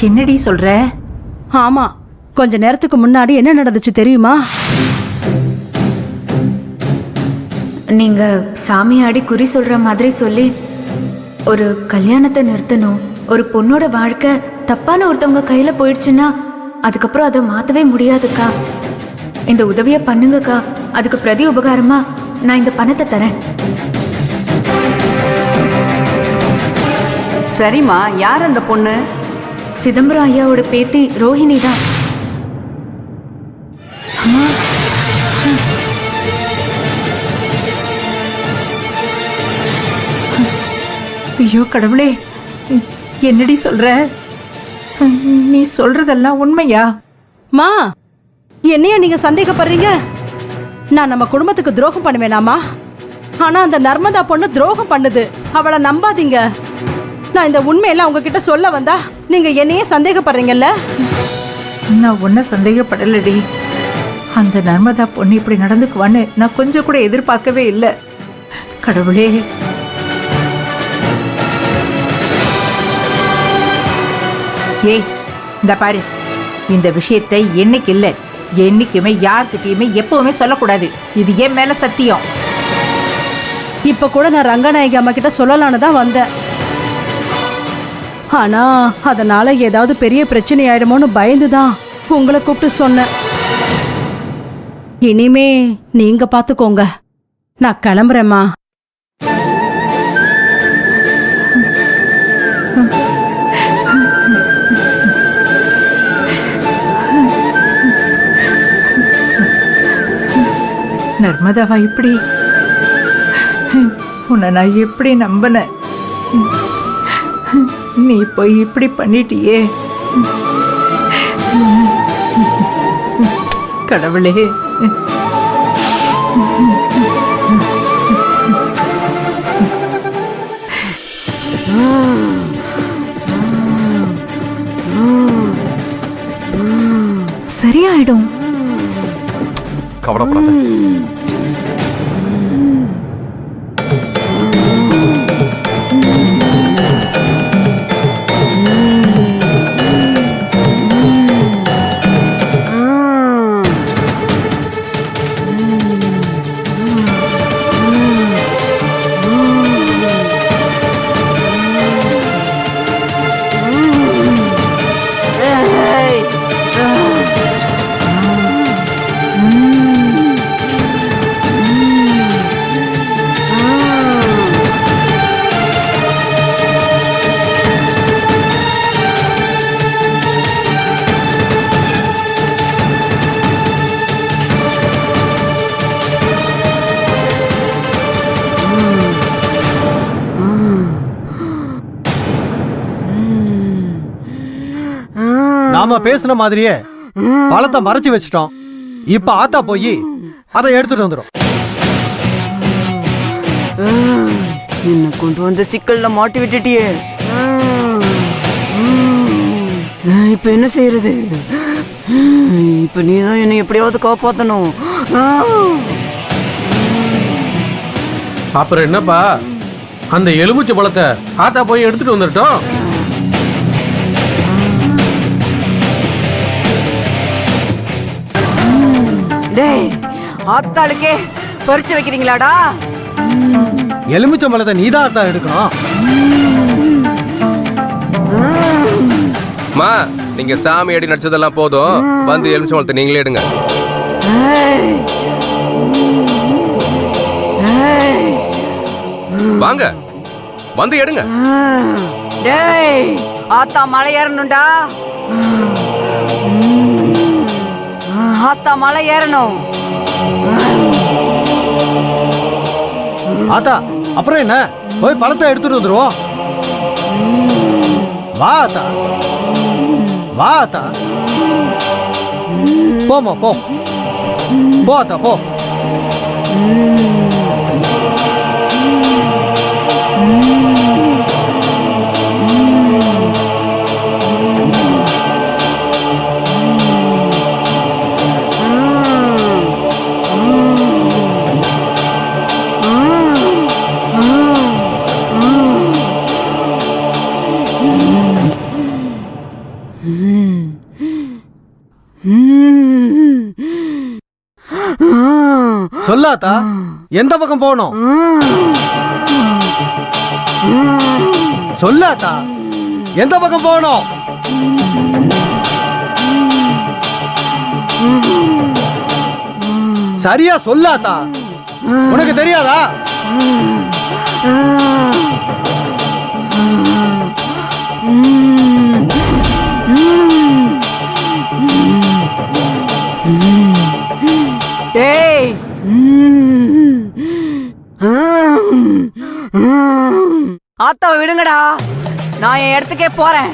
என்னடி சொல்ற? ஆமா, கொஞ்ச நேரத்துக்கு முன்னாடி என்ன நடந்துச்சு தெரியுமா? நீங்க சாமியாடி குறி சொல்ற மாதிரி சொல்லி ஒரு கல்யாணத்தை நிறுத்தணும். ஒரு பொண்ணோட வாழ்க்கை தப்பான ஒருத்தவங்க கையில போயிடுச்சுன்னா அதுக்கப்புறம் அதை மாத்தவே முடியாதுக்கா. இந்த உதவியை பண்ணுங்கக்கா. அதுக்கு பிரதி உபகாரமா நான் இந்த பணத்தை தரேன். சரிம்மா, யார் அந்த பொண்ணு? சிதம்பரம் ஐயாவோட பேத்தி ரோஹிணி தான். ஐயோ கடவுளே, என்னடி சொல்ற? நீ சொல்றதெல்லாம் உண்மையா? மா, என்னையா நீங்க சந்தேகப்படுறீங்க? நான் நம்ம குடும்பத்துக்கு துரோகம் பண்ணுவேனாமா? ஆனா அந்த நர்மதா பொண்ணு துரோகம் பண்ணுது. அவளை நம்பாதீங்க. நான் இந்த உண்மையெல்லாம் உங்ககிட்ட சொல்ல வந்தா நீங்க என்னையே சந்தேகப்படுறீங்கல்ல? நான் ஒன்னும் சந்தேகப்படலடி. அந்த நர்மதா பொண்ணு இப்படி நடந்துக்குவான்னு நான் கொஞ்சம் கூட எதிர்பார்க்கவே இல்லை. கடவுளே, ஏய் இந்த பாரு, இந்த விஷயத்தை என்னைக்கு இல்ல என்னைக்குமே யார்கிட்டயுமே எப்பவுமே சொல்லக்கூடாது. இது என் மேல சத்தியம். இப்ப கூட நான் ரங்கநாயகி அம்மா கிட்ட சொல்லலான்னு தான் வந்தேன். ஆனா அதனால ஏதாவது பெரிய பிரச்சனை ஆயிடுமோன்னு பயந்துதான் உங்களை கூப்பிட்டு சொன்னேன். இனிமே நீங்க பாத்துக்கோங்க. நான் கிளம்புறேம்மா. நர்மதாவா இப்படி? உன்னை நான் எப்படி நம்பினேன்? நீ போய் இப்படி பண்ணிட்டியே. கடவுளே, சரியாயிடும். கவலைப்படாத. நாம பேசுன மாதிரியே பழத்தை மறைச்சு வச்சிட்டோம். இப்ப ஆத்தா போய் அதை எடுத்துட்டு வந்துடும். என்ன கொண்டு வந்து சிக்கல்ல மாட்டி விட்டுட்டியே. இப்ப என்ன செய்யறது? இப்ப நீதான் என்னை எப்படியாவது காப்பாத்தணும். அப்புறம் என்னப்பா, அந்த எலுமிச்சை பழத்தை ஆத்தா போய் எடுத்துட்டு வந்துட்டோம். டேய், ஆத்தாளுக்கே பறிச்சு வைக்கிறீங்களாடா? எலுமிச்சம் பழத்தை நீதான் ஆத்தா எடுக்கணும். மா, நீங்க சாமி அடி நடிச்சதெல்லாம் போதும். வந்து எலுமிச்சம் பழத்தை நீங்களே எடுங்க. வாங்க, வந்து எடுங்க. டேய், ஆத்தா மலை ஏறணும்டா. ஆத்தா மலை ஏறணும். ஆத்தா, அப்புறம் என்ன? போய் பழத்தை எடுத்துட்டு வந்துருவோம். வா ஆத்தா, வா ஆத்தா. போமா, போ போ ஆத்தா, போ. சொல்லாத்தா எந்த பக்கம் போகணும்? சொல்லாத்தா எந்த பக்கம் போகணும்? சரியா சொல்லாத்தா, உனக்கு தெரியாதா? டேய் ஆத்தாவை விடுங்கடா, நான் என் இடத்துக்கே போறேன்.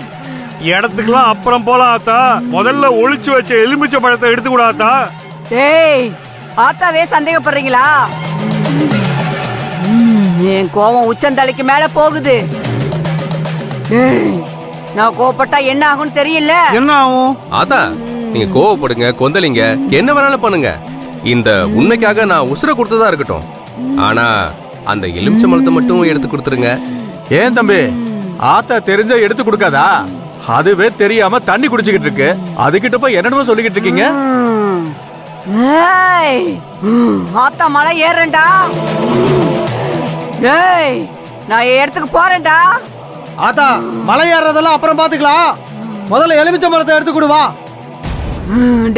இடத்துக்குலாம் அப்புறம் போலாம் ஆத்தா. முதல்ல ஒளிச்சு வச்ச எலுமிச்சை பழத்தை எடுத்துக்கூடாத்தா. டேய் ஆத்தாவே சந்தேகப்படுறீங்களா? என் கோவம் உச்சந்தலைக்கு மேல போகுது. டேய், நான் கோவப்பட்டா என்ன ஆகும்னு தெரியல. என்ன ஆகும்? ஆத்தா நீங்க கோவப்படுங்க, கொந்தளிங்க, என்ன வேணாலும் பண்ணுங்க. இந்த உண்மைக்காக நான் உசுர கொடுத்ததா இருக்கட்டும். ஆனா அந்த எலுமிச்சம்பழத்தை மட்டும் எடுத்து கொடுத்துருங்க. ஏன் தம்பி, ஆத்தா தெரிஞ்சா எடுத்து கொடுக்காதா? அதுவே தெரியாம தண்ணி குடிச்சுக்கிட்டு இருக்கு, அதுகிட்ட போய் என்னடா சொல்லிக்கிட்டு இருக்கீங்க? ஏய், ஆத்தா மலை ஏறேன்டா. டேய், நான் என் இடத்துக்கு போறேன்டா. ஆத்தா மலை ஏறதெல்லாம் அப்புறம் பாத்துக்கலாம், முதல்ல எலுமிச்சம்பழத்தை எடுத்து கொடு வா.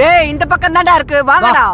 டேய் இந்த பக்கம் தான்டா இருக்கு, வாங்கடா.